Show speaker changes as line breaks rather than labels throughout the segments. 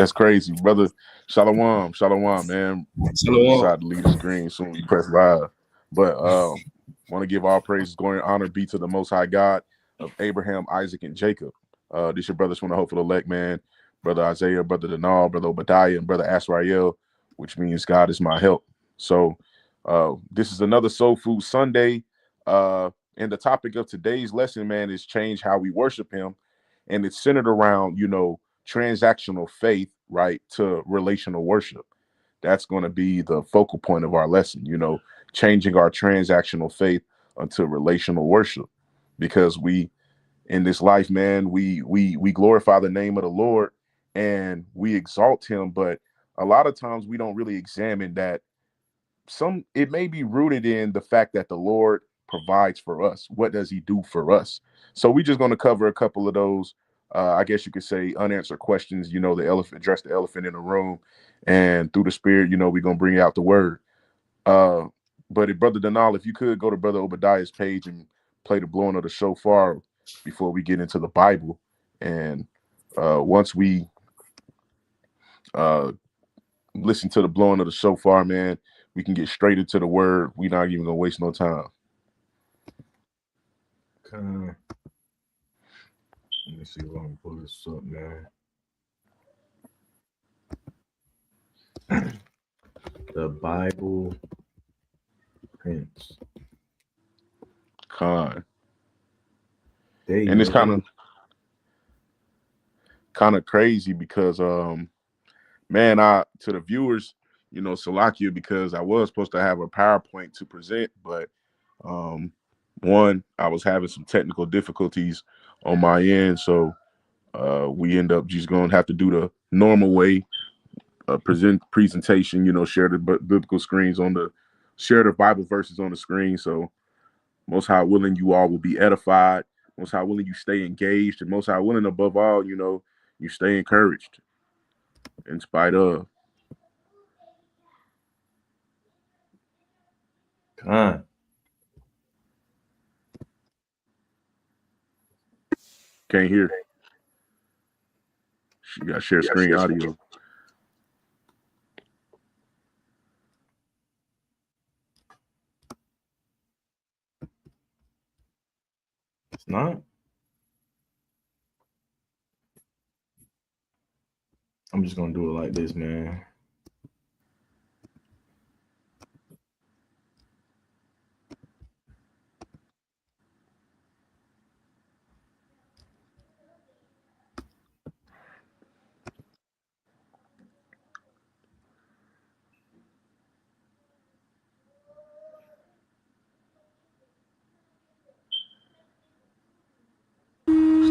That's crazy, brother. Shalom, shalom, man. Brother
Shalom.
decided to leave the screen soon we press live. But want to give all praise, glory, and honor be to the Most High God of Abraham, Isaac, and Jacob. This your brothers from the Hopeful Elect, man. Brother Isaiah, brother Denal, brother Obadiah, and brother Asrael, which means God is my help. So this is another Soul Food Sunday. And the topic of today's lesson, man, is change how we worship him. And it's centered around, transactional faith, right, to relational worship. That's going to be the focal point of our lesson, changing our transactional faith unto relational worship. Because we, in this life, man, we glorify the name of the Lord and we exalt him, but a lot of times we don't really examine that it may be rooted in the fact that the Lord provides for us. What does he do for us? So we're just going to cover a couple of those, I guess you could say, unanswered questions, address the elephant in the room. And through the spirit, we're going to bring out the word. But if Brother Denal, if you could go to Brother Obadiah's page and play the blowing of the shofar before we get into the Bible. And once we listen to the blowing of the shofar, man, we can get straight into the word. We're not even gonna waste no time.
Let me see if I can pull this up, man. The Bible Prince.
And it's kind of crazy because man, to the viewers, Salakia, because I was supposed to have a PowerPoint to present, but one, I was having some technical difficulties on my end, so we end up just going to have to do the normal way, presentation, share the biblical screens share the Bible verses on the screen. So most high willing, you all will be edified. Most high willing, you stay engaged, and most high willing, above all, you stay encouraged in spite of.
Can't
hear. You got share screen audio.
It's not. I'm just gonna do it like this, man.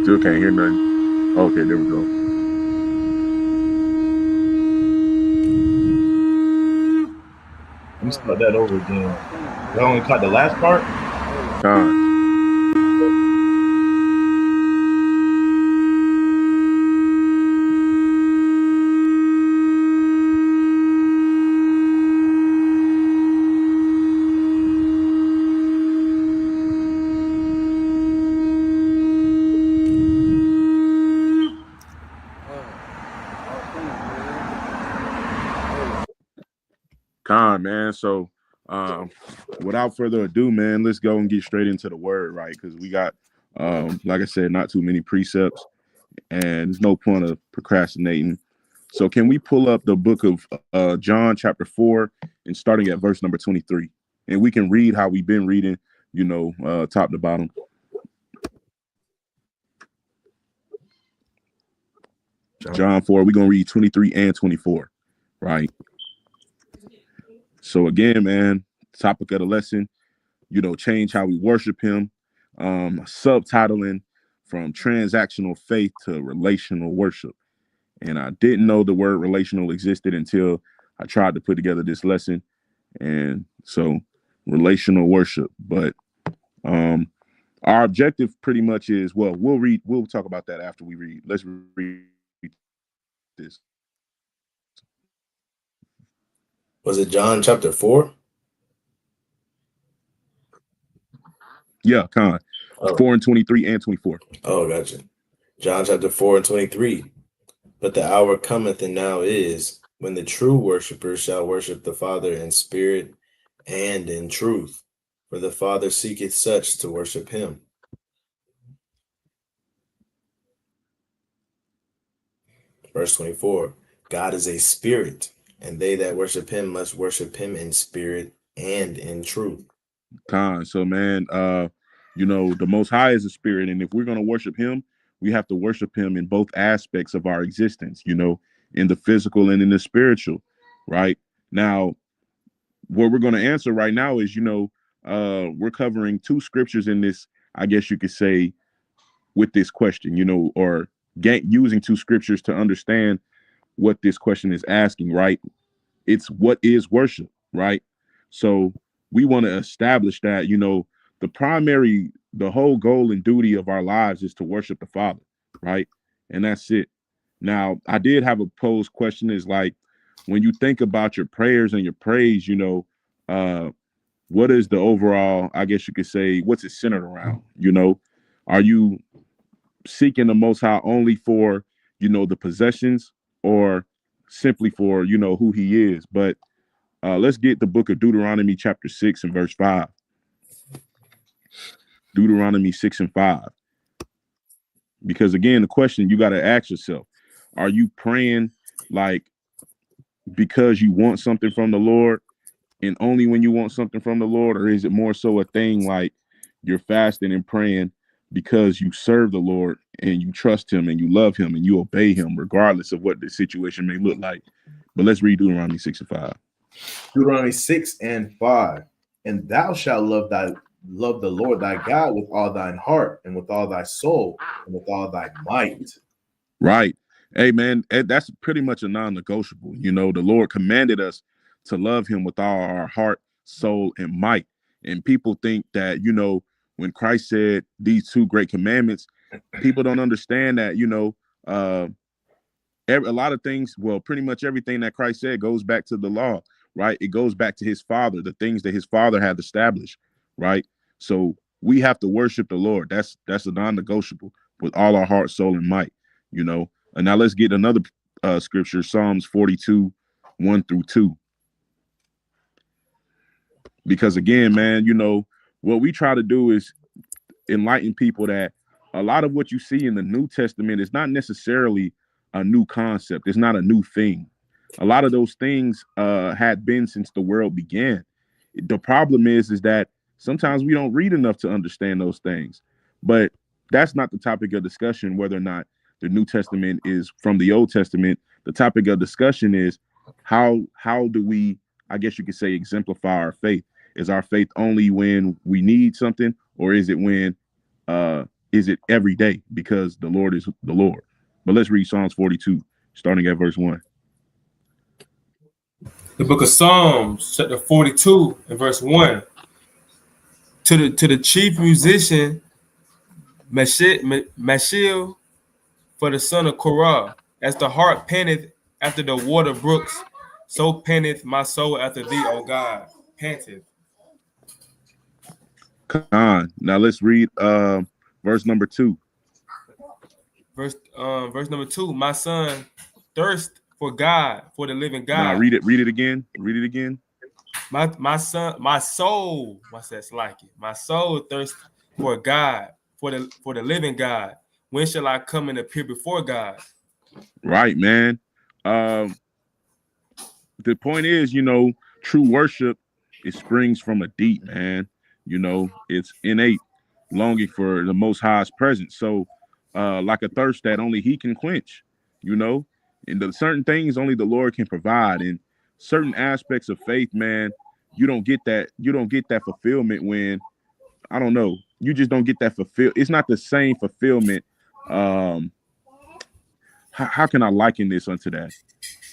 Still can't hear nothing. Okay, there we go.
Let me start that over again. I only caught the last part.
Man, so without further ado, man, let's go and get straight into the word, right? Because we got like I said, not too many precepts and no point of procrastinating. So can we pull up the book of John chapter 4 and starting at verse number 23, and we can read how we've been reading, top to bottom. John 4, we're gonna read 23 and 24, right? So again, man, topic of the lesson, change how we worship him. Subtitling from transactional faith to relational worship. And I didn't know the word relational existed until I tried to put together this lesson. And so relational worship. But our objective pretty much is, well, we'll talk about that after we read. Let's read this.
Was it John chapter 4?
Yeah, 4 and 23 and 24.
Oh, gotcha. John chapter 4 and 23. But the hour cometh, and now is, when the true worshippers shall worship the Father in spirit and in truth. For the Father seeketh such to worship him. Verse 24, God is a spirit, and they that worship him must worship him in spirit and in truth.
So man, the Most High is a spirit, and if we're going to worship him, we have to worship him in both aspects of our existence, in the physical and in the spiritual. Right now, what we're going to answer right now is, we're covering two scriptures in this, I guess you could say, with this question, or using two scriptures to understand what this question is asking, right? It's what is worship, right? So we want to establish that, the whole goal and duty of our lives is to worship the Father, right? And that's it. Now, I did have a posed question is like, when you think about your prayers and your praise, what is the overall, I guess you could say, what's it centered around? Are you seeking the Most High only for, the possessions, or simply for, who he is? But let's get the book of Deuteronomy chapter 6 and verse 5. Deuteronomy 6 and 5. Because again, the question you got to ask yourself, are you praying like because you want something from the Lord and only when you want something from the Lord? Or is it more so a thing like you're fasting and praying because you serve the Lord and you trust him and you love him and you obey him regardless of what the situation may look like? But let's read Deuteronomy 6 and 5.
Deuteronomy 6 and 5. And thou shalt love the Lord thy God with all thine heart and with all thy soul and with all thy might.
Right. Hey, man, that's pretty much a non-negotiable. The Lord commanded us to love him with all our heart, soul, and might. And people think that, when Christ said these two great commandments, people don't understand that, a lot of things, well, pretty much everything that Christ said goes back to the law, right? It goes back to his Father, the things that his Father had established, right? So we have to worship the Lord. That's a non-negotiable with all our heart, soul, and might, And now let's get another scripture, Psalms 42, 1 through 2. Because again, man, what we try to do is enlighten people that a lot of what you see in the New Testament is not necessarily a new concept. It's not a new thing. A lot of those things had been since the world began. The problem is that sometimes we don't read enough to understand those things. But that's not the topic of discussion, whether or not the New Testament is from the Old Testament. The topic of discussion is how do we, I guess you could say, exemplify our faith? Is our faith only when we need something, or is it when is it every day because the Lord is the Lord? But let's read Psalms 42, starting at verse 1.
The book of Psalms, chapter 42 and verse 1. To the chief musician, Mashil, for the son of Korah, as the heart panteth after the water brooks, so panteth my soul after thee, O God. Panteth.
Now let's read verse number 2.
Verse number 2. My son, thirst for God, for the living God.
Now read it again. Read it again.
My son, my soul, what's that like it? My soul thirsts for God, for the living God. When shall I come and appear before God?
Right, man. The point is, true worship, it springs from a deep, man. It's innate longing for the Most High's presence. So, like a thirst that only he can quench, and the certain things only the Lord can provide. And certain aspects of faith, man, you don't get that fulfillment when, I don't know, you just don't get that fulfilled. It's not the same fulfillment. How can I liken this unto that?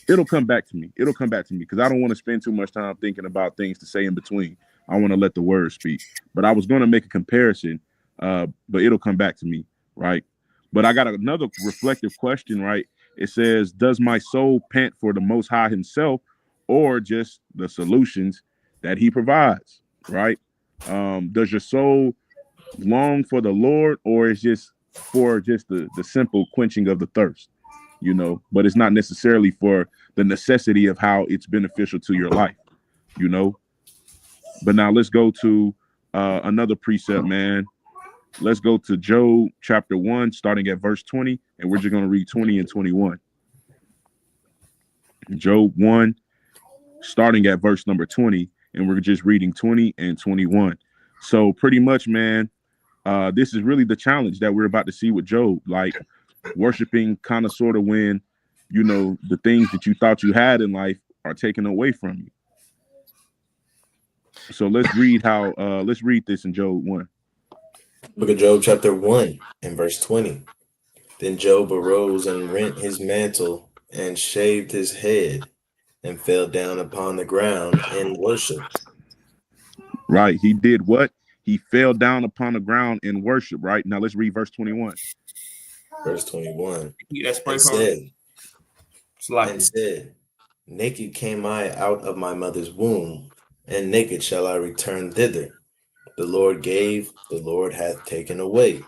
It'll come back to me because I don't want to spend too much time thinking about things to say in between. I want to let the word speak. But I was going to make a comparison, but it'll come back to me, right? But I got another reflective question, right? It says, does my soul pant for the Most High himself, or just the solutions that he provides, right? Does your soul long for the Lord, or is just for just the simple quenching of the thirst? you know, but it's not necessarily for the necessity of how it's beneficial to your life, you know. But now let's go to another precept, man. Let's go to Job chapter 1, starting at verse 20, and we're just going to read 20 and 21. Job 1, starting at verse number 20, and we're just reading 20 and 21. So pretty much, man, this is really the challenge that we're about to see with Job, like worshiping kind of sort of when, you know, the things that you thought you had in life are taken away from you. So let's read this in Job 1.
Book of Job, chapter 1, and verse 20. Then Job arose and rent his mantle and shaved his head and fell down upon the ground and worshiped.
Right. He did what? He fell down upon the ground in worship. Right. Now let's read verse 21.
Verse 21.
That's
And said, naked came I out of my mother's womb, and naked shall I return thither. The Lord gave, the Lord hath taken away.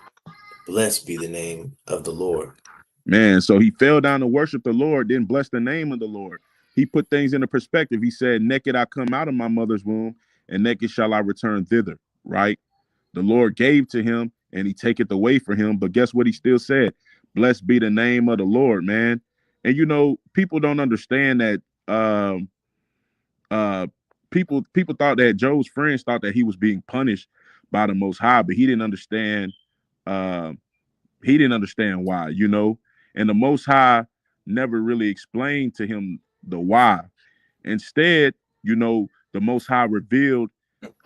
Blessed be the name of the Lord.
Man, so he fell down to worship the Lord, then bless the name of the Lord. He put things into perspective. He said, naked I come out of my mother's womb, and naked shall I return thither. Right. The Lord gave to him, and he taketh away from him. But guess what? He still said, blessed be the name of the Lord, man. And you know, people don't understand that. People thought that Job's friends thought that he was being punished by the Most High, but he didn't understand. He didn't understand why, you know. And the Most High never really explained to him the why. Instead, you know, the Most High revealed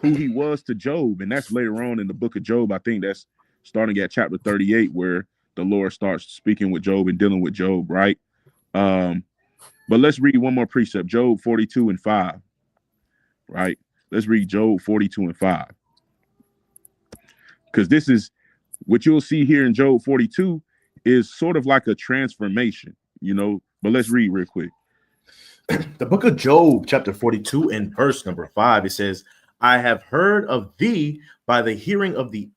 who he was to Job, and that's later on in the book of Job. I think that's starting at chapter 38, where the Lord starts speaking with Job and dealing with Job, right? But let's read one more precept, Job 42 and 5. Right? Let's read Job 42 and 5. Because this is what you'll see here in Job 42 is sort of like a transformation, you know. But let's read real quick.
The book of Job, chapter 42, and verse number 5, it says, I have heard of thee by the hearing of the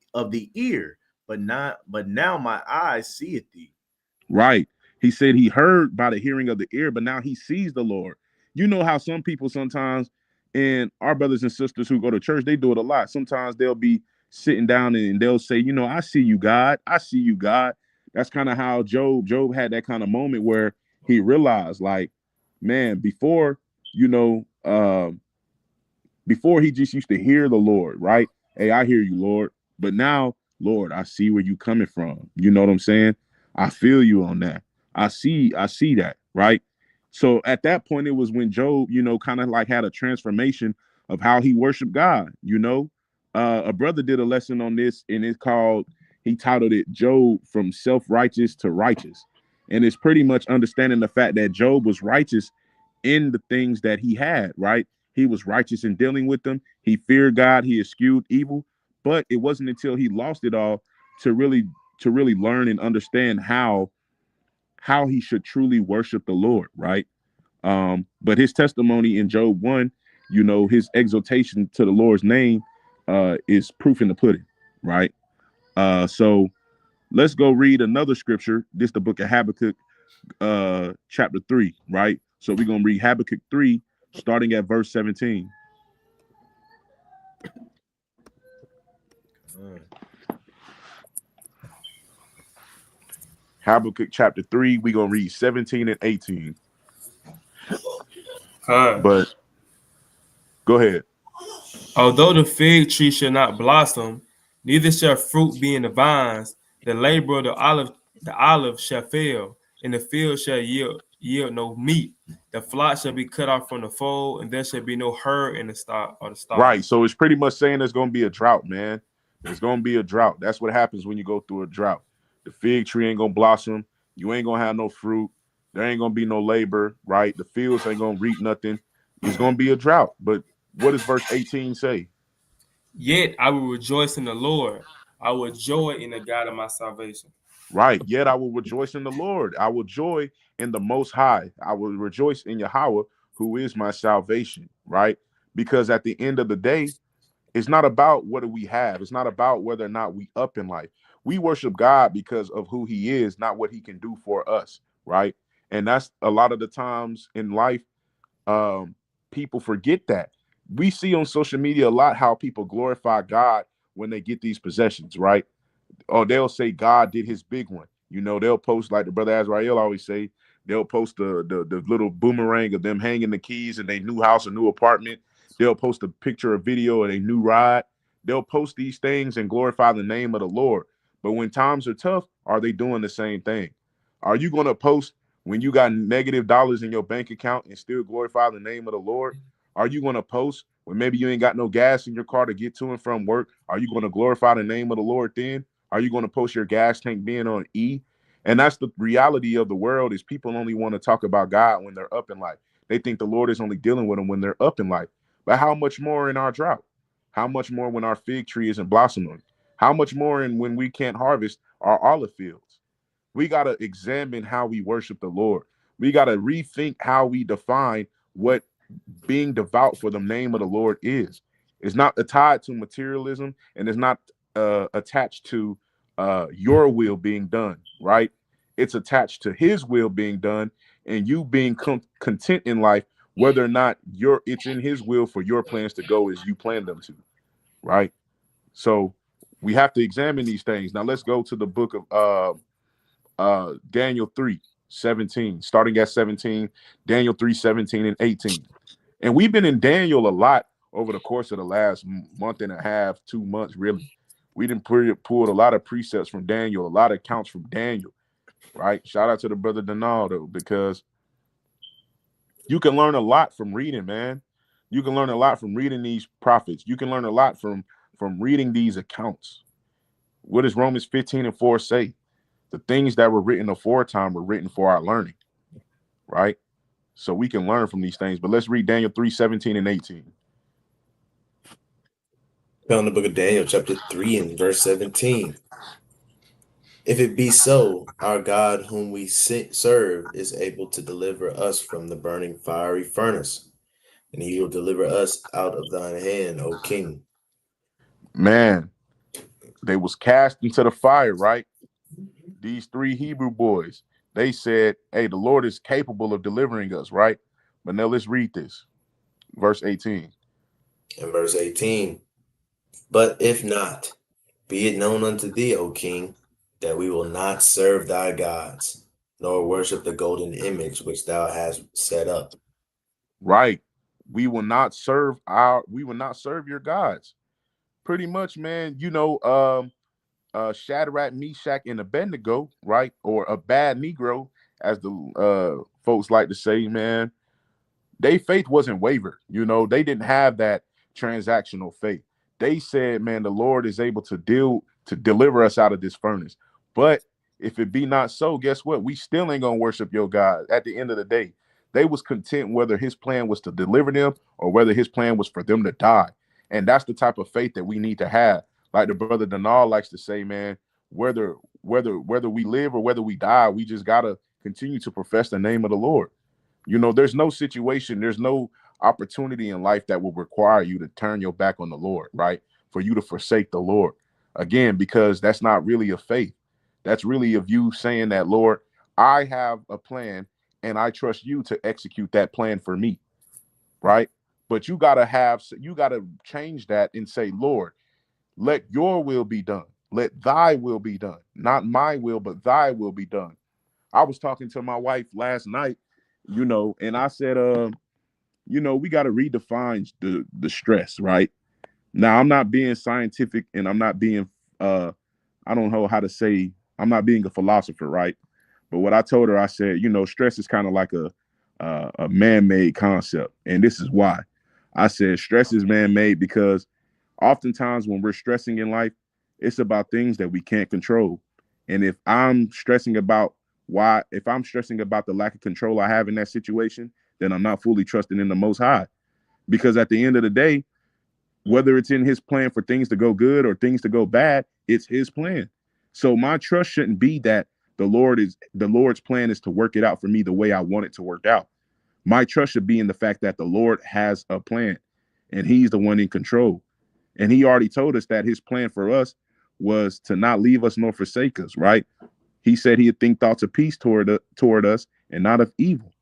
ear, but now my eyes seeth thee.
Right. He said he heard by the hearing of the ear, but now he sees the Lord. You know how some people sometimes, and our brothers and sisters who go to church, they do it a lot. Sometimes they'll be sitting down and they'll say, you know, I see you, God. I see you, God. That's kind of how Job had that kind of moment where he realized, like, man, before, you know, before he just used to hear the Lord, right? Hey, I hear you, Lord. But now, Lord, I see where you coming from. You know what I'm saying? I feel you on that. I see that, right? So at that point, it was when Job, you know, kind of like had a transformation of how he worshiped God. You know, a brother did a lesson on this, and he titled it Job from Self-Righteous to Righteous. And it's pretty much understanding the fact that Job was righteous in the things that he had, right? He was righteous in dealing with them. He feared God. He eschewed evil. But it wasn't until he lost it all to really learn and understand how he should truly worship the Lord, right? But his testimony in Job 1, you know, his exaltation to the Lord's name is proof in the pudding, right? So let's go read another scripture. This is the book of Habakkuk, chapter 3, right? So we're going to read Habakkuk 3, starting at verse 17. Habakkuk chapter 3, we're going to read 17 and 18. But go ahead.
Although the fig tree shall not blossom, neither shall fruit be in the vines, the labor of the olive shall fail, and the field shall yield no meat. The flock shall be cut off from the fold, and there shall be no herd in the stock or the stall.
Right. So it's pretty much saying there's going to be a drought, man. There's going to be a drought. That's what happens when you go through a drought. The fig tree ain't going to blossom. You ain't going to have no fruit. There ain't going to be no labor, right? The fields ain't going to reap nothing. It's going to be a drought. But what does verse 18 say?
Yet I will rejoice in the Lord. I will joy in the God of my salvation.
Right. Yet I will rejoice in the Lord. I will joy in the Most High. I will rejoice in Yahweh, who is my salvation, right? Because at the end of the day, it's not about what do we have. It's not about whether or not we up in life. We worship God because of who he is, not what he can do for us, right? And that's a lot of the times in life, people forget that. We see on social media a lot how people glorify God when they get these possessions, right? Or they'll say God did his big one. You know, they'll post, like the brother Azrael always say, they'll post the little boomerang of them hanging the keys in their new house or new apartment. They'll post a picture or video of a new ride. They'll post these things and glorify the name of the Lord. But when times are tough, are they doing the same thing? Are you going to post when you got negative dollars in your bank account and still glorify the name of the Lord? Are you going to post when maybe you ain't got no gas in your car to get to and from work? Are you going to glorify the name of the Lord then? Are you going to post your gas tank being on E? And that's the reality of the world, is people only want to talk about God when they're up in life. They think the Lord is only dealing with them when they're up in life. But how much more in our drought? How much more when our fig tree isn't blossoming? How much more in when we can't harvest our olive fields? We got to examine how we worship the Lord. We got to rethink how we define what being devout for the name of the Lord is. It's not tied to materialism, and it's not attached to your will being done, right? It's attached to his will being done and you being content in life, whether or not it's in his will for your plans to go as you plan them to, right? So we have to examine these things. Now let's go to the book of Daniel 3:17, starting at 17, Daniel 3:17 and 18. And we've been in Daniel a lot over the course of the last month and a half, 2 months, really. We didn't pulled a lot of precepts from Daniel, a lot of accounts from Daniel, right? Shout out to the brother Donaldo, because you can learn a lot from reading, man. You can learn a lot from reading these prophets. You can learn a lot from reading these accounts. What does Romans 15:4 say? The things that were written aforetime were written for our learning, right? So we can learn from these things. But let's read Daniel 3:17 and 18.
Found the book of Daniel, chapter 3 and verse 17. If it be so, our God whom we serve is able to deliver us from the burning fiery furnace, and he will deliver us out of thine hand, O king.
Man, they was cast into the fire, right? These three Hebrew boys, they said, hey, the Lord is capable of delivering us, right? But now let's read this. Verse 18.
And verse 18. But if not, be it known unto thee, O king, that we will not serve thy gods, nor worship the golden image which thou hast set up.
Right. We will not serve your gods. Pretty much, man, Shadrach, Meshach, and Abednego, right? Or a bad Negro, as the folks like to say, man. Their faith wasn't wavered. They didn't have that transactional faith. They said, man, the Lord is able to deliver us out of this furnace. But if it be not so, guess what? We still ain't gonna worship your God. At the end of the day, they was content whether his plan was to deliver them or whether his plan was for them to die. And that's the type of faith that we need to have. Like the brother Denal likes to say, man, whether we live or whether we die, we just gotta continue to profess the name of the Lord. There's no situation, there's no opportunity in life that will require you to turn your back on the Lord, right? For you to forsake the Lord. Again, because that's not really a faith. That's really of you saying that, Lord, I have a plan and I trust you to execute that plan for me, right? But you gotta change that and say, Lord, let your will be done. Let thy will be done. Not my will, but thy will be done. I was talking to my wife last night, and I said, we got to redefine the stress, right? Now, I'm not being scientific and I'm not being, I don't know how to say, I'm not being a philosopher, right? But what I told her, I said, stress is kind of like a man-made concept. And this is why. I said stress is man-made because oftentimes when we're stressing in life, it's about things that we can't control. And if I'm stressing about the lack of control I have in that situation, then I'm not fully trusting in the Most High. Because at the end of the day, whether it's in his plan for things to go good or things to go bad, it's his plan. So my trust shouldn't be that the Lord's plan is to work it out for me the way I want it to work out. My trust should be in the fact that the Lord has a plan and he's the one in control. And he already told us that his plan for us was to not leave us nor forsake us, right? He said he'd think thoughts of peace toward us and not of evil.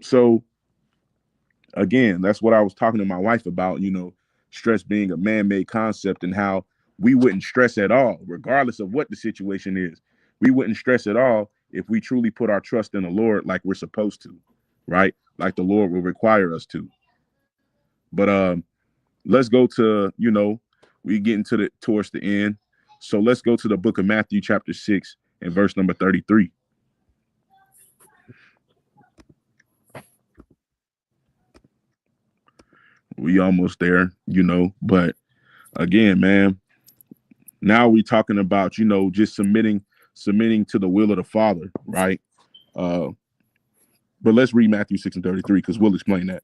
So again, that's what I was talking to my wife about, stress being a man-made concept and how we wouldn't stress at all, regardless of what the situation is. We wouldn't stress at all if we truly put our trust in the Lord like we're supposed to, right? Like the Lord will require us to. But let's go to, we getting towards the end. So let's go to the book of Matthew, chapter 6, and verse number 33. We almost there, but again, man, now we're talking about, just submitting to the will of the Father, right? But let's read Matthew 6 and 33 because we'll explain that.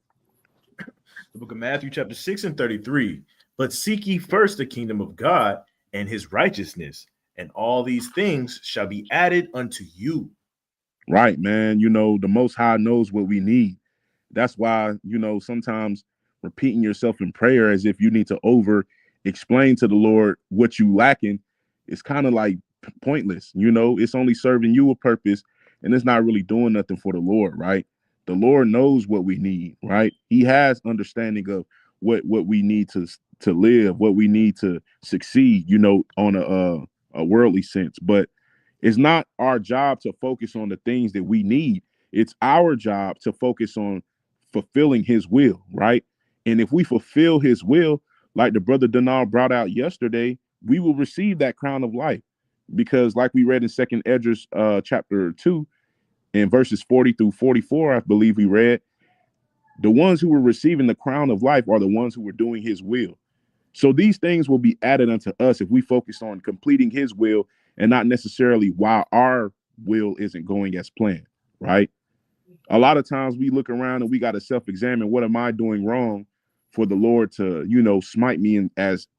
The book of Matthew, chapter 6 and 33. But seek ye first the kingdom of God and his righteousness, and all these things shall be added unto you.
Right, man. The Most High knows what we need. That's why, sometimes repeating yourself in prayer as if you need to over explain to the Lord what you lacking is kind of like pointless. It's only serving you a purpose and it's not really doing nothing for the Lord, right? The Lord knows what we need, right? He has understanding of what we need to live, what we need to succeed, on a worldly sense. But it's not our job to focus on the things that we need. It's our job to focus on fulfilling his will, right? And if we fulfill his will, like the brother Denal brought out yesterday, we will receive that crown of life. Because like we read in 2nd Esdras chapter 2 and verses 40 through 44, I believe we read, the ones who were receiving the crown of life are the ones who were doing his will. So these things will be added unto us if we focus on completing his will and not necessarily why our will isn't going as planned, right? A lot of times we look around and we got to self-examine, what am I doing wrong for the Lord to, smite me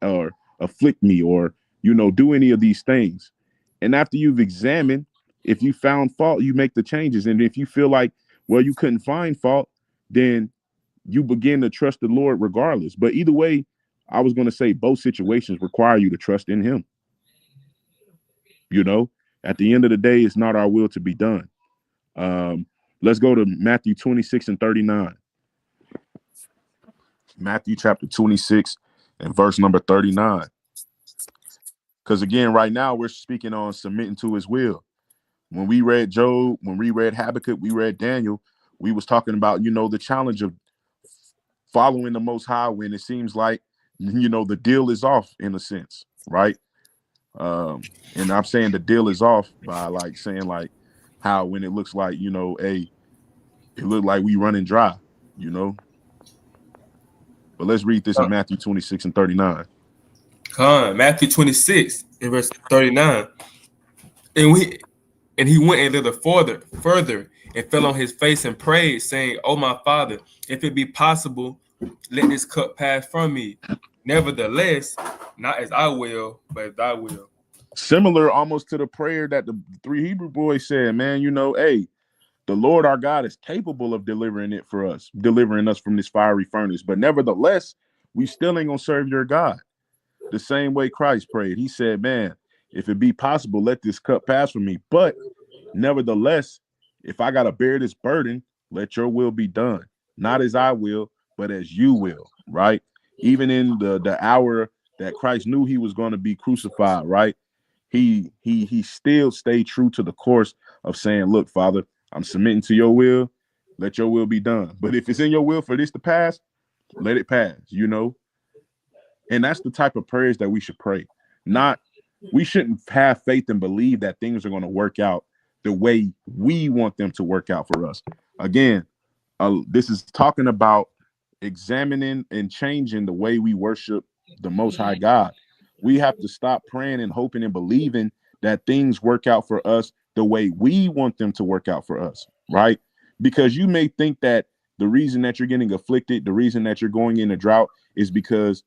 or afflict me or, do any of these things. And after you've examined, if you found fault, you make the changes. And if you feel like, well, you couldn't find fault, then you begin to trust the Lord regardless. But either way, I was going to say both situations require you to trust in him. At the end of the day, it's not our will to be done. Let's go to Matthew 26 and 39. Matthew chapter 26 and verse number 39. Because again, right now we're speaking on submitting to his will. When we read Job, when we read Habakkuk, we read Daniel, we was talking about, the challenge of following the Most High when it seems like, the deal is off in a sense, right? And I'm saying the deal is off by saying how when it looks like, it looked like we running dry, But let's read this in Matthew 26 and 39.
Matthew 26 and verse 39. And he went a little further and fell on his face and prayed, saying, "Oh, my Father, if it be possible, let this cup pass from me. Nevertheless, not as I will, but as thy will."
Similar almost to the prayer that the 3 Hebrew boys said, man, hey, the Lord our God is capable of delivering us from this fiery furnace. But nevertheless, we still ain't gonna serve your God. The same way Christ prayed. He said, man, if it be possible, let this cup pass from me. But nevertheless, if I gotta bear this burden, let your will be done. Not as I will, but as you will, right? Even in the hour that Christ knew he was going to be crucified, right? He still stayed true to the course of saying, look, Father, I'm submitting to your will. Let your will be done. But if it's in your will for this to pass, let it pass, And that's the type of prayers that we should pray. We shouldn't have faith and believe that things are going to work out the way we want them to work out for us. Again, this is talking about examining and changing the way we worship the Most High God. We have to stop praying and hoping and believing that things work out for us the way we want them to work out for us, right? Because you may think that the reason that you're getting afflicted, the reason that you're going in a drought is because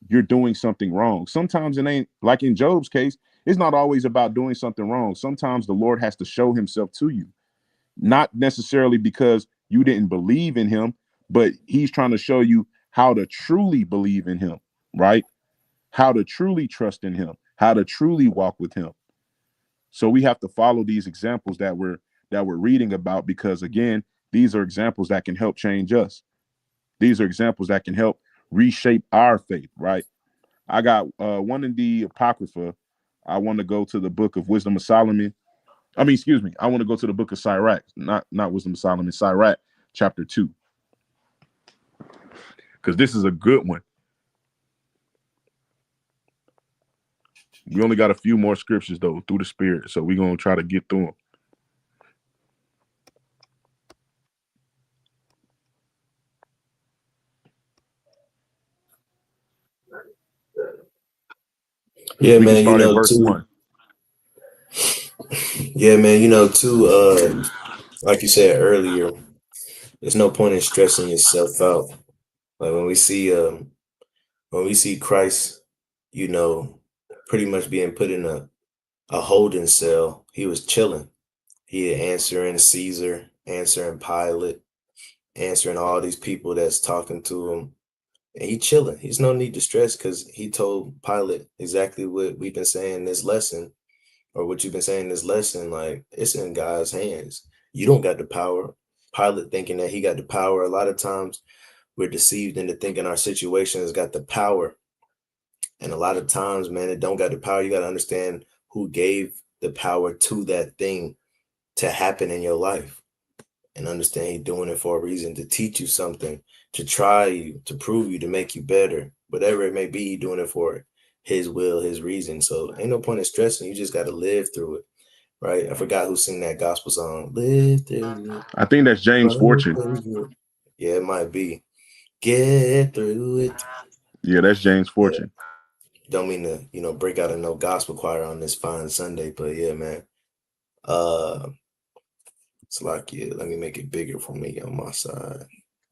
you're doing something wrong. Sometimes it ain't, like in Job's case, it's not always about doing something wrong. Sometimes the Lord has to show himself to you, not necessarily because you didn't believe in him, but he's trying to show you how to truly believe in him, right? How to truly trust in him, how to truly walk with him. So we have to follow these examples that we're reading about, because again, these are examples that can help change us. These are examples that can help reshape our faith, right? I got one in the Apocrypha. I want to go to the book of Wisdom of Solomon. I mean, excuse me. I want to go to the book of Sirach, not Wisdom of Solomon, Sirach, chapter 2. Because this is a good one. We only got a few more scriptures, though, through the Spirit. So we're going to try to get through them.
Yeah,
We can
man,
start at verse 1.
Yeah, man, too, like you said earlier, there's no point in stressing yourself out. Like when we see Christ, pretty much being put in a holding cell, he was chilling. He answering Caesar, answering Pilate, answering all these people that's talking to him. And he chilling. He's no need to stress, because he told Pilate exactly what we've been saying in this lesson, or what you've been saying in this lesson. Like, it's in God's hands. You don't got the power. Pilate thinking that he got the power. A lot of times we're deceived into thinking our situation has got the power. And a lot of times, man, it don't got the power. You got to understand who gave the power to that thing to happen in your life, and understand he's doing it for a reason, to teach you something, to try you, to prove you, to make you better. Whatever it may be, he's doing it for his will, his reason. So ain't no point in stressing. You just got to live through it, right? I forgot who sang that gospel song. Live through it.
I think that's James Fortune.
Yeah, it might be. Get through it.
Yeah, that's James Fortune.
Yeah. Don't mean to, break out a no gospel choir on this fine Sunday, but yeah, man. It's like, yeah, let me make it bigger for me on my side.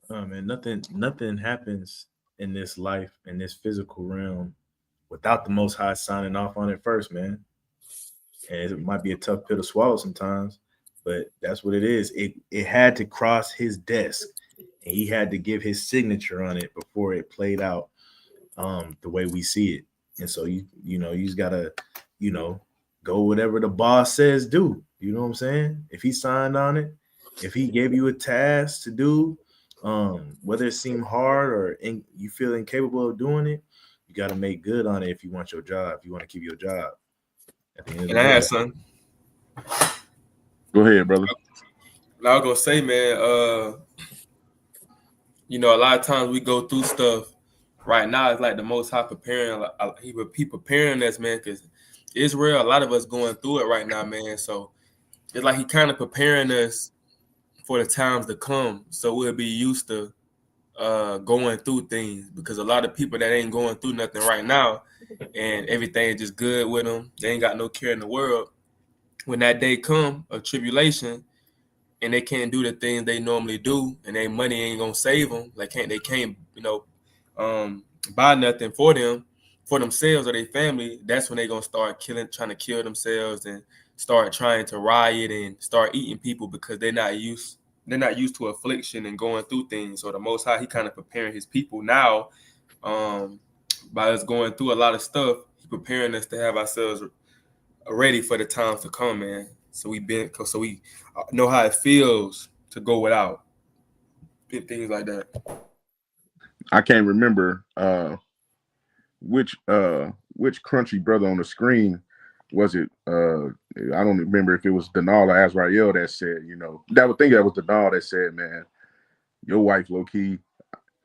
Oh man, nothing happens in this life, in this physical realm, without the Most High signing off on it first, man. And it might be a tough pill to swallow sometimes, but that's what it is. It had to cross his desk, and he had to give his signature on it before it played out the way we see it. And so you just gotta, go whatever the boss says do. You know what I'm saying? If he signed on it, if he gave you a task to do, whether it seemed hard or you feel incapable of doing it, you got to make good on it if you want your job. If you want to keep your job. At the end of the
And I
day.
had something.
Go ahead, brother.
And I was gonna say, man, a lot of times we go through stuff. Right now, it's like the Most High preparing. He preparing us, man, because Israel, a lot of us going through it right now, man. So it's like he kind of preparing us for the times to come, so we'll be used to going through things. Because a lot of people that ain't going through nothing right now, and everything is just good with them, they ain't got no care in the world. When that day come of tribulation, and they can't do the things they normally do, and their money ain't gonna save them, they can't buy nothing for themselves or their family. That's when they gonna start trying to kill themselves, and start trying to riot and start eating people, because they're not used to affliction and going through things. So the Most High, he kind of preparing his people now, by us going through a lot of stuff. He preparing us to have ourselves ready for the times to come, man. So we know how it feels to go without, things like that.
I can't remember which country brother on the screen was it. I don't remember if it was Denal or Azrael that said, that would think that was Denal that said, man, your wife low key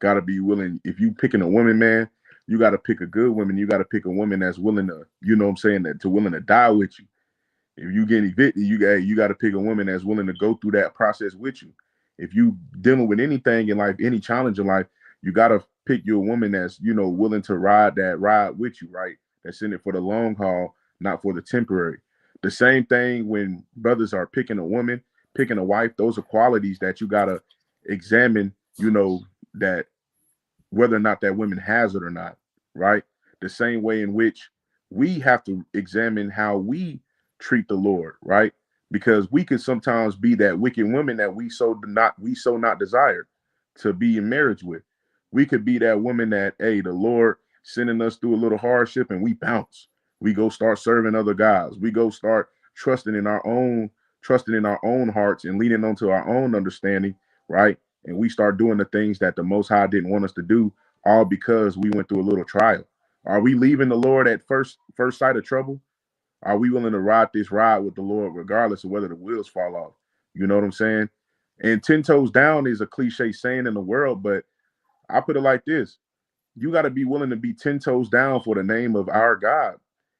gotta be willing. If you picking a woman, man, you gotta pick a good woman. You gotta pick a woman that's willing to, willing to die with you. If you get evicted, you got to pick a woman that's willing to go through that process with you. If you dealing with anything in life, any challenge in life, you got to pick you a woman that's, willing to ride with you, right? That's in it for the long haul, not for the temporary. The same thing when brothers are picking a woman, picking a wife, those are qualities that you got to examine, that whether or not that woman has it or not, right? The same way in which we have to examine how we treat the Lord, right? Because we could sometimes be that wicked woman that we so not desire to be in marriage with. We could be that woman that, hey, the Lord sending us through a little hardship and we bounce. We go start serving other guys. We go start trusting in our own hearts and leaning onto our own understanding, right? And we start doing the things that the Most High didn't want us to do, all because we went through a little trial. Are we leaving the Lord at first sight of trouble? Are we willing to ride this ride with the Lord regardless of whether the wheels fall off? You know what I'm saying? And 10 toes down is a cliche saying in the world, but I put it like this: you got to be willing to be 10 toes down for the name of our God.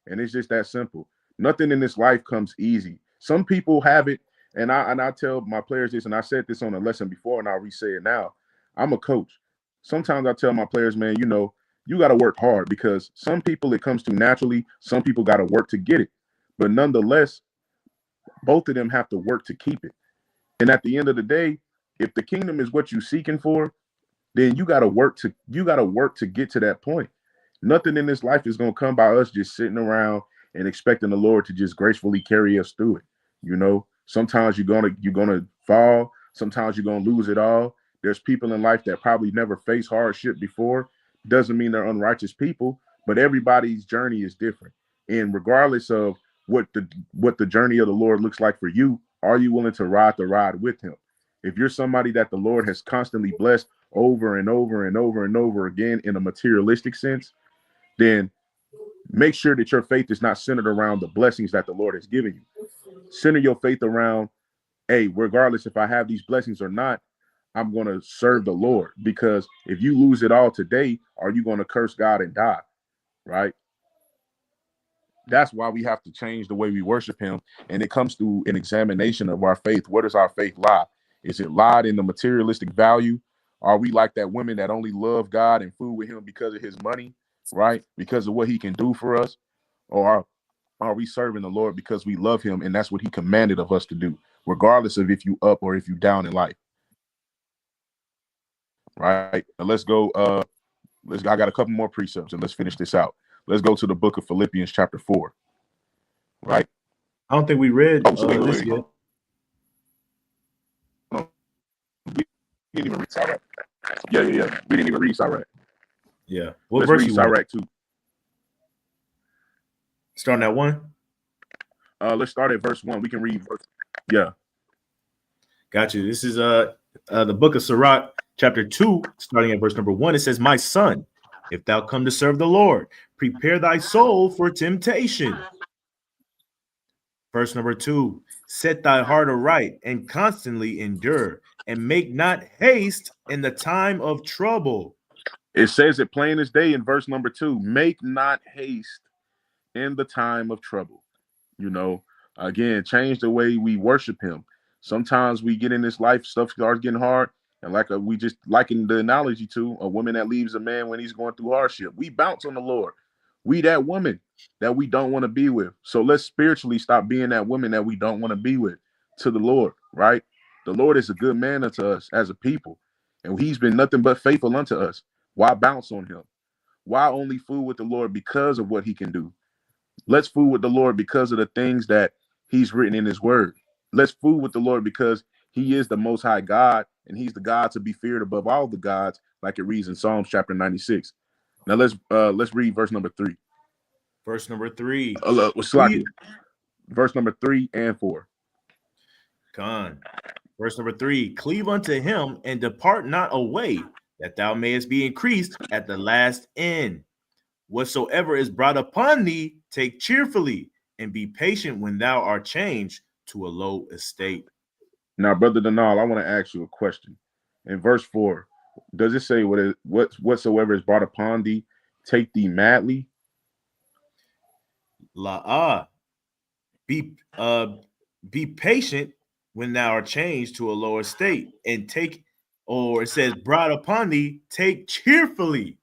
And it's just that simple. Nothing in this life comes easy. Some people have it, and I tell my players this, and I said this on a lesson before, and I'll re-say it now. I'm a coach. Sometimes I tell my players, man, you got to work hard, because some people it comes to naturally, some people got to work to get it. But nonetheless, both of them have to work to keep it. And at the end of the day, if the kingdom is what you're seeking for, then you got to work to get to that point. Nothing in this life is going to come by us just sitting around and expecting the Lord to just gracefully carry us through it. Sometimes you're gonna fall. Sometimes you're gonna lose it all. There's people in life that probably never faced hardship before. Doesn't mean they're unrighteous people, but everybody's journey is different. And regardless of what the journey of the Lord looks like for you, are you willing to ride the ride with Him? If you're somebody that the Lord has constantly blessed over and over and over and over again in a materialistic sense, then make sure that your faith is not centered around the blessings that the Lord has given you. Center your faith around, hey, regardless if I have these blessings or not, I'm going to serve the Lord. Because if you lose it all today, are you going to curse God and die? Right? That's why we have to change the way we worship Him. And it comes through an examination of our faith. Where does our faith lie? Is it lied in the materialistic value? Are we like that woman that only love God and fool with Him because of His money, right? Because of what He can do for us? Or are we serving the Lord because we love Him and that's what He commanded of us to do, regardless of if you up or if you down in life? Right? Now let's go. I got a couple more precepts and let's finish this out. Let's go to the book of Philippians chapter 4. Right?
I don't think we read this yet.
We didn't even read Sirach. Yeah. We didn't even read Sirach.
Yeah. What
Let's
verse
read
you want?
Sirach 2.
Starting at 1?
Let's start at verse 1. We can read verse. Yeah.
Got you. This is the book of Sirach, chapter 2, starting at verse number 1. It says, "My son, if thou come to serve the Lord, prepare thy soul for temptation." Verse number 2, "Set thy heart aright and constantly endure, and make not haste in the time of trouble."
It says it plain as day in verse number 2. Make not haste in the time of trouble. Again, change the way we worship Him. Sometimes we get in this life, stuff starts getting hard, and we just liken the analogy to a woman that leaves a man when he's going through hardship. We bounce on the Lord. We that woman that we don't want to be with. So let's spiritually stop being that woman that we don't want to be with to the Lord, right? The Lord is a good man unto us as a people, and He's been nothing but faithful unto us. Why bounce on Him? Why only fool with the Lord because of what He can do? Let's fool with the Lord because of the things that He's written in His word. Let's fool with the Lord because He is the Most High God, and He's the God to be feared above all the gods, like it reads in Psalms chapter 96. Now let's read verse number 3.
Verse number 3.
Verse number 3 and 4.
Verse number 3, "Cleave unto Him and depart not away, that thou mayest be increased at the last end. Whatsoever is brought upon thee, take cheerfully, and be patient when thou art changed to a low estate."
Now, Brother Denal, I want to ask you a question. In verse 4, does it say whatsoever is brought upon thee, take thee madly?
Be patient when thou art changed to a lower state, and it says brought upon thee, take cheerfully.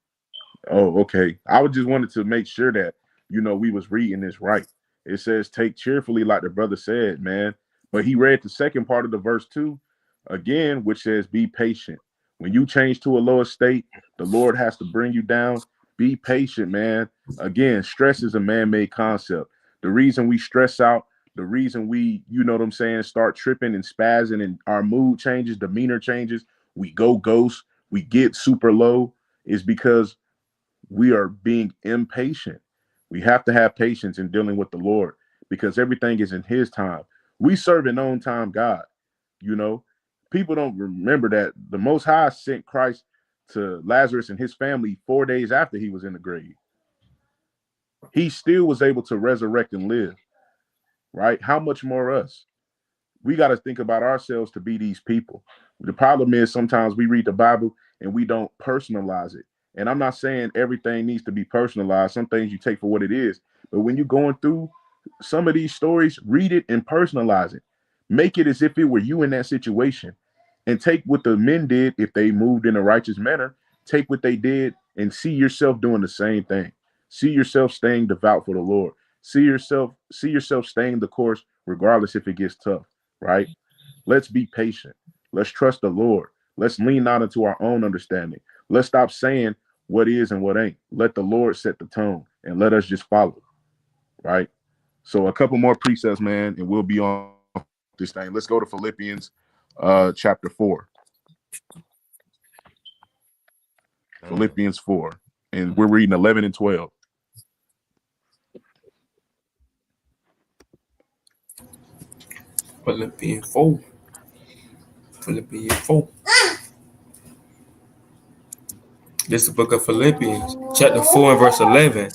Oh, okay. I just wanted to make sure that we was reading this right. It says take cheerfully, like the brother said, man. But he read the second part of the verse too, again, which says be patient. When you change to a lower state, the Lord has to bring you down. Be patient, man. Again, stress is a man-made concept. The reason we stress out, the reason we, start tripping and spazzing and our mood changes, demeanor changes, we go ghost, we get super low, is because we are being impatient. We have to have patience in dealing with the Lord, because everything is in his time. We serve an on time God. You know, people don't remember that the Most High sent Christ to Lazarus and his family 4 days after he was in the grave. He still was able to resurrect and live, right? How much more us? We got to think about ourselves to be these people. The problem is sometimes we read the Bible and we don't personalize it. And I'm not saying everything needs to be personalized. Some things you take for what it is. But when you're going through some of these stories, read it and personalize it. Make it as if it were you in that situation. And take what the men did if they moved in a righteous manner. Take what they did and see yourself doing the same thing. See yourself staying devout for the Lord. See yourself staying the course regardless if it gets tough, right? Let's be patient. Let's trust the Lord. Let's lean not into our own understanding. Let's stop saying what is and what ain't. Let the Lord set the tone and let us just follow, right? So a couple more precepts, man, and we'll be on this thing. Let's go to Philippians chapter 4. Philippians 4. And we're reading 11 and 12.
Philippians 4. Philippians 4. This is the book of Philippians, chapter 4 and verse 11.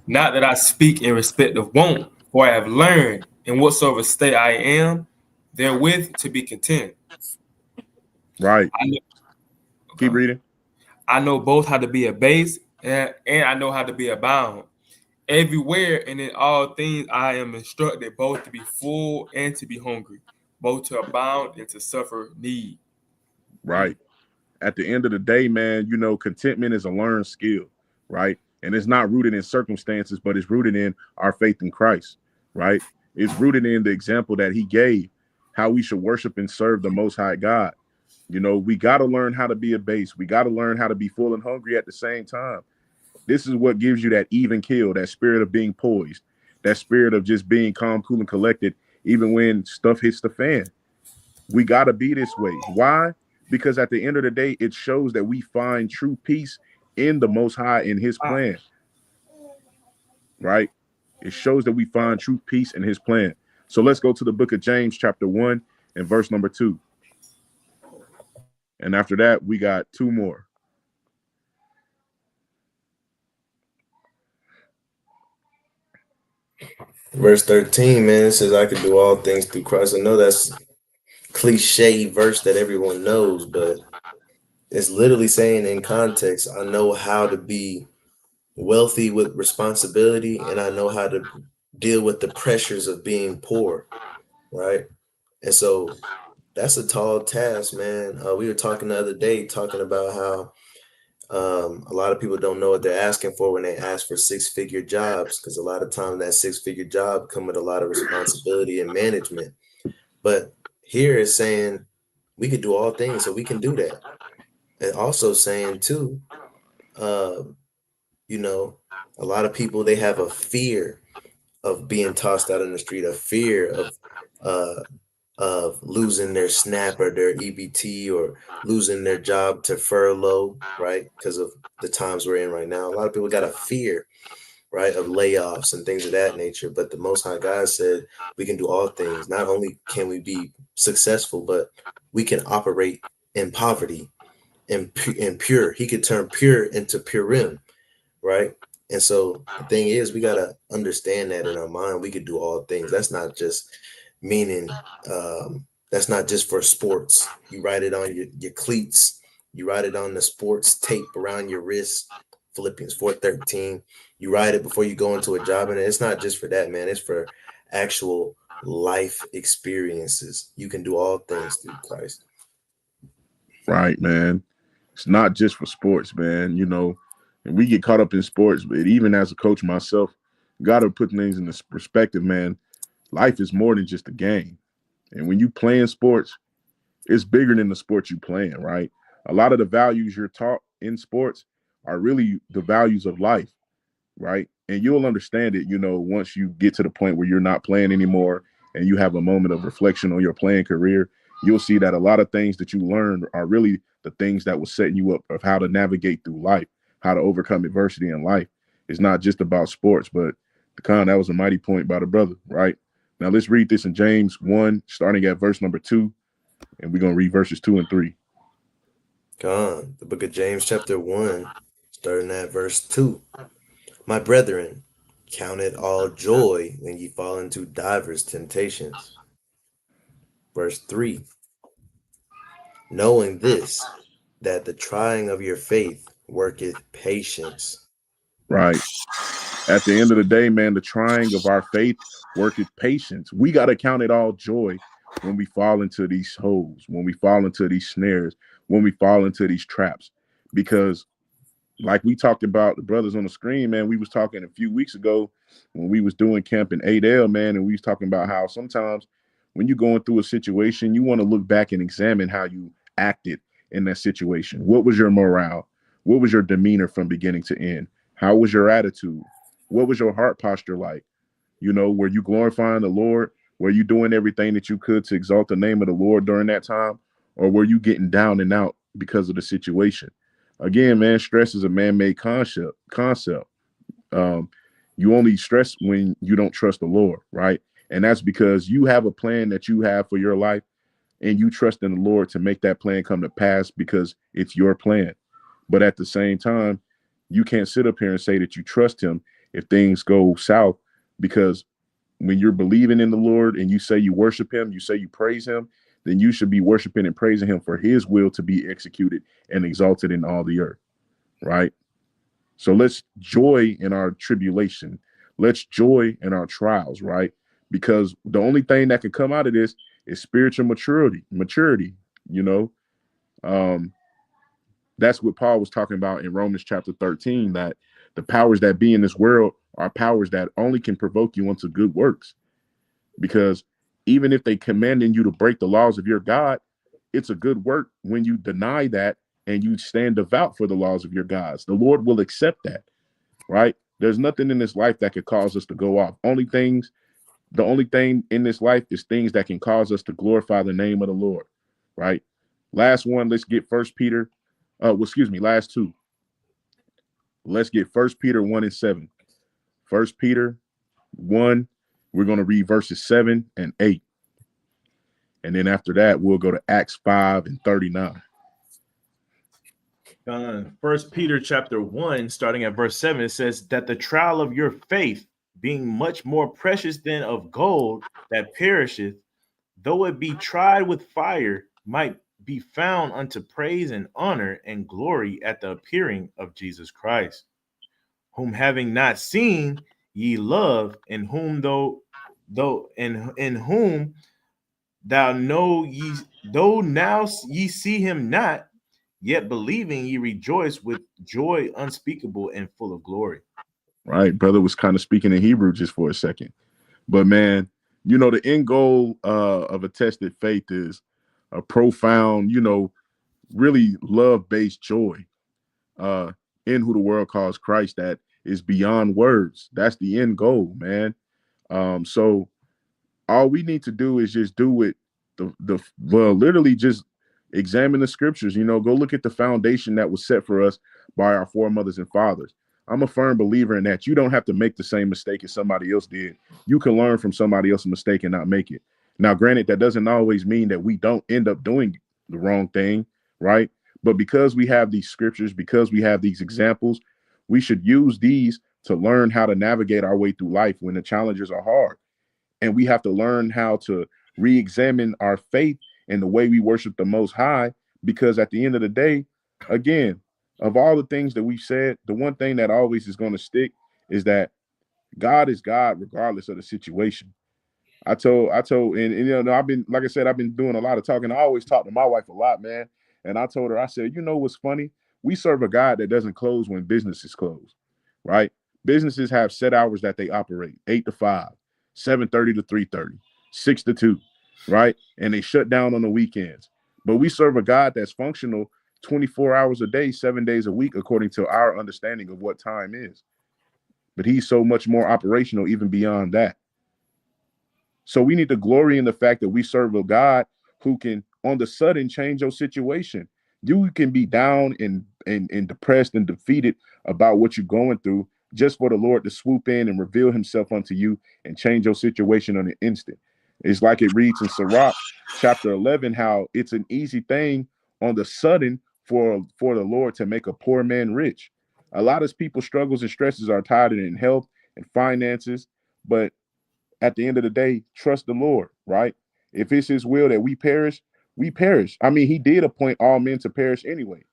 Not that I speak in respect of want, for I have learned in whatsoever state I am, therewith to be content.
Right. Keep reading.
I know both how to be abased and I know how to be abound. Everywhere and in all things I am instructed both to be full and to be hungry, both to abound and to suffer need.
Right. At the end of the day, man, you know, contentment is a learned skill, right? And it's not rooted in circumstances, but it's rooted in our faith in Christ, right? It's rooted in the example that he gave, how we should worship and serve the Most High God. You know, we got to learn how to be abased. We got to learn how to be full and hungry at the same time. This is what gives you that even keel, that spirit of being poised, that spirit of just being calm, cool, and collected, even when stuff hits the fan. We got to be this way. Why? Because at the end of the day, it shows that we find true peace in the Most High, in his plan, right? It shows that we find true peace in his plan. So let's go to the book of James, chapter 1 and verse number 2. And after that, we got two more.
Verse 13, man, it says, I can do all things through Christ. I know that's cliche verse that everyone knows, but it's literally saying in context, I know how to be wealthy with responsibility, and I know how to deal with the pressures of being poor, right? And so that's a tall task, man. We were talking the other day, talking about how a lot of people don't know what they're asking for when they ask for six-figure jobs, because a lot of times that six-figure job come with a lot of responsibility and management. But here it's saying we could do all things, so we can do that. And also saying too, you know, a lot of people, they have a fear of being tossed out in the street, a fear of losing their SNAP or their EBT, or losing their job to furlough, right? Because of the times we're in right now. A lot of people got a fear, right, of layoffs and things of that nature. But the Most High God said we can do all things. Not only can we be successful, but we can operate in poverty and pure. He could turn pure into purim, right? And so the thing is, we got to understand that in our mind, we could do all things. That's not just meaning, that's not just for sports. You write it on your cleats, you write it on the sports tape around your wrist, Philippians 4:13. You write it before you go into a job, and it's not just for that, man. It's for actual life experiences. You can do all things through Christ.
Right, man. It's not just for sports, man. You know, and we get caught up in sports, but even as a coach myself, got to put things in this perspective, man. Life is more than just a game. And when you playing sports, it's bigger than the sport you playing, right? A lot of the values you're taught in sports are really the values of life, right? And you'll understand it, you know, once you get to the point where you're not playing anymore and you have a moment of reflection on your playing career. You'll see that a lot of things that you learned are really the things that will set you up of how to navigate through life, how to overcome adversity in life. It's not just about sports, but That was a mighty point by the brother, right? Now let's read this in James 1, starting at verse number 2, and we're going to read verses 2 and 3.
The book of James chapter 1, starting at verse 2. My brethren, count it all joy when ye fall into divers temptations. Verse 3. Knowing this, that the trying of your faith worketh patience.
Right. At the end of the day, man, the trying of our faith worketh patience. We got to count it all joy when we fall into these holes, when we fall into these snares, when we fall into these traps. Because like we talked about the brothers on the screen, man, we was talking a few weeks ago when we was doing camp in Adel, man, and we was talking about how sometimes when you're going through a situation, you want to look back and examine how you acted in that situation. What was your morale? What was your demeanor from beginning to end? How was your attitude? What was your heart posture like? You know, were you glorifying the Lord? Were you doing everything that you could to exalt the name of the Lord during that time? Or were you getting down and out because of the situation? Again, man, stress is a man-made concept. You only stress when you don't trust the Lord, right? And that's because you have a plan that you have for your life, and you trust in the Lord to make that plan come to pass because it's your plan. But at the same time, you can't sit up here and say that you trust him if things go south, because when you're believing in the Lord and you say you worship him, you say you praise him, then you should be worshiping and praising him for his will to be executed and exalted in all the earth, right? So let's joy in our tribulation. Let's joy in our trials, right? Because the only thing that can come out of this is spiritual maturity, you know. That's what Paul was talking about in Romans chapter 13, that the powers that be in this world are powers that only can provoke you into good works. Because even if they commanding you to break the laws of your God, it's a good work when you deny that and you stand devout for the laws of your gods. The Lord will accept that, right? There's nothing in this life that could cause us to go off. The only thing in this life is things that can cause us to glorify the name of the Lord, right? Last one, let's get last two. Let's get 1 Peter 1 and 7. 1 Peter 1, we're going to read verses 7 and 8. And then after that, we'll go to Acts 5 and 39.
1 Peter chapter 1, starting at verse 7, it says that the trial of your faith, being much more precious than of gold that perisheth, though it be tried with fire, might be found unto praise and honor and glory at the appearing of Jesus Christ, whom having not seen ye love, in whom in whom thou know ye, though now ye see him not, yet believing ye rejoice with joy unspeakable and full of glory.
Right. Brother was kind of speaking in Hebrew just for a second. But man, you know, the end goal of a tested faith is a profound, you know, really love-based joy in who the world calls Christ, that is beyond words. That's the end goal, man. So all we need to do is just do it. Literally just examine the scriptures. You know, go look at the foundation that was set for us by our foremothers and fathers. I'm a firm believer in that. You don't have to make the same mistake as somebody else did. You can learn from somebody else's mistake and not make it. Now, granted, that doesn't always mean that we don't end up doing the wrong thing, right? But because we have these scriptures, because we have these examples, we should use these to learn how to navigate our way through life when the challenges are hard. And we have to learn how to re-examine our faith and the way we worship the Most High, because at the end of the day, again, of all the things that we've said, the one thing that always is going to stick is that God is God regardless of the situation. I told, and you know, I've been, like I said, I've been doing a lot of talking. I always talk to my wife a lot, man. And I told her, I said, you know what's funny? We serve a God that doesn't close when business is closed, right? Businesses have set hours that they operate, 8 to 5, 7:30 to 3:30, 6 to 2, right? And they shut down on the weekends. But we serve a God that's functional 24 hours a day, 7 days a week, according to our understanding of what time is. But he's so much more operational even beyond that. So we need to glory in the fact that we serve a God who can, on the sudden, change your situation. You can be down and depressed and defeated about what you're going through, just for the Lord to swoop in and reveal himself unto you and change your situation on an instant. It's like it reads in Sirach chapter 11, how it's an easy thing on the sudden for the Lord to make a poor man rich. A lot of people's struggles and stresses are tied in health and finances, but at the end of the day, trust the Lord, right? If it's his will that we perish, we perish. I mean, he did appoint all men to perish anyway.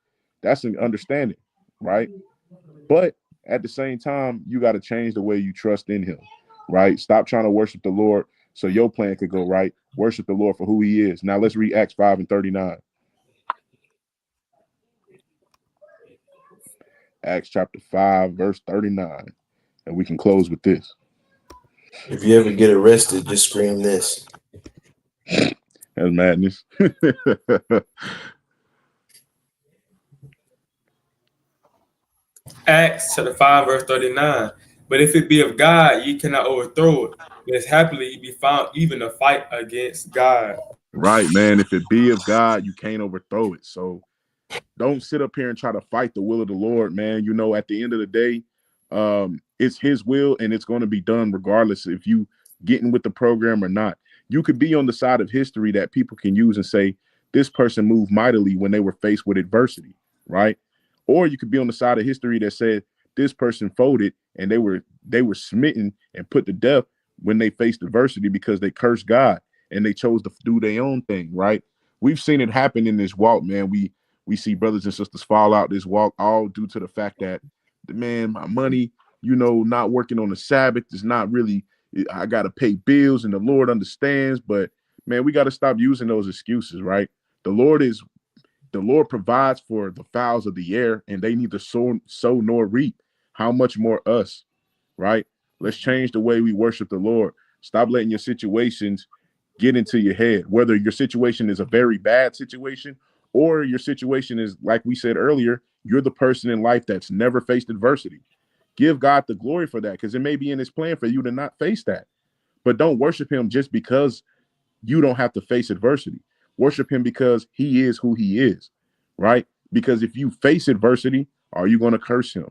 That's an understanding, right? But at the same time, you got to change the way you trust in him, right? Stop trying to worship the Lord so your plan could go right. Worship the Lord for who he is. Now let's read Acts 5 and 39. Acts chapter 5, verse 39. And we can close with this.
If you ever get arrested, just scream this.
That's madness.
Acts chapter 5, verse 39. But if it be of God, ye cannot overthrow it. Lest happily ye be found even to fight against God.
Right, man. If it be of God, you can't overthrow it. So don't sit up here and try to fight the will of the Lord, man. You know, at the end of the day, it's his will and it's going to be done regardless if you getting with the program or not. You could be on the side of history that people can use and say, this person moved mightily when they were faced with adversity, right? Or you could be on the side of history that said this person folded and they were smitten and put to death when they faced adversity because they cursed God and they chose to do their own thing, right? We've seen it happen in this walk, man. We see brothers and sisters fall out this walk all due to the fact that, man, my money, you know, not working on the Sabbath is not really, I got to pay bills and the Lord understands. But, man, we got to stop using those excuses, right? The Lord provides for the fowls of the air and they neither sow nor reap. How much more us, right? Let's change the way we worship the Lord. Stop letting your situations get into your head, whether your situation is a very bad situation or your situation is, like we said earlier, you're the person in life that's never faced adversity. Give God the glory for that, because it may be in his plan for you to not face that. But don't worship him just because you don't have to face adversity. Worship him because he is who he is, right? Because if you face adversity, are you going to curse him,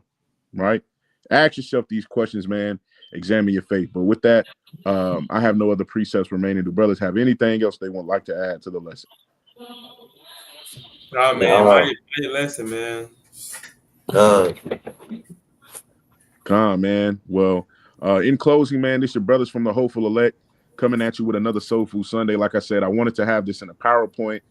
right? Ask yourself these questions, man. Examine your faith. But with that, I have no other precepts remaining. Do brothers have anything else they would like to add to the lesson?
Nah, man, my lesson, man.
Come on, man. Well, in closing, man, this your brothers from the Hopeful Elect coming at you with another Soul Food Sunday. Like I said, I wanted to have this in a PowerPoint,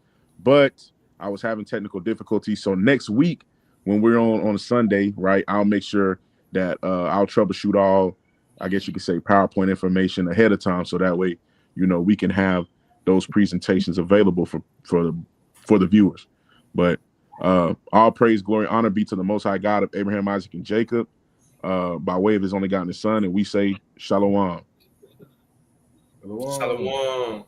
but I was having technical difficulties. So next week, when we're on a Sunday, right, I'll make sure that I'll troubleshoot all, I guess you could say, PowerPoint information ahead of time, so that way, you know, we can have those presentations available for the viewers. But all praise, glory, honor be to the Most High God of Abraham, Isaac, and Jacob, by way of his only begotten Son, and we say shalom.
Shalom.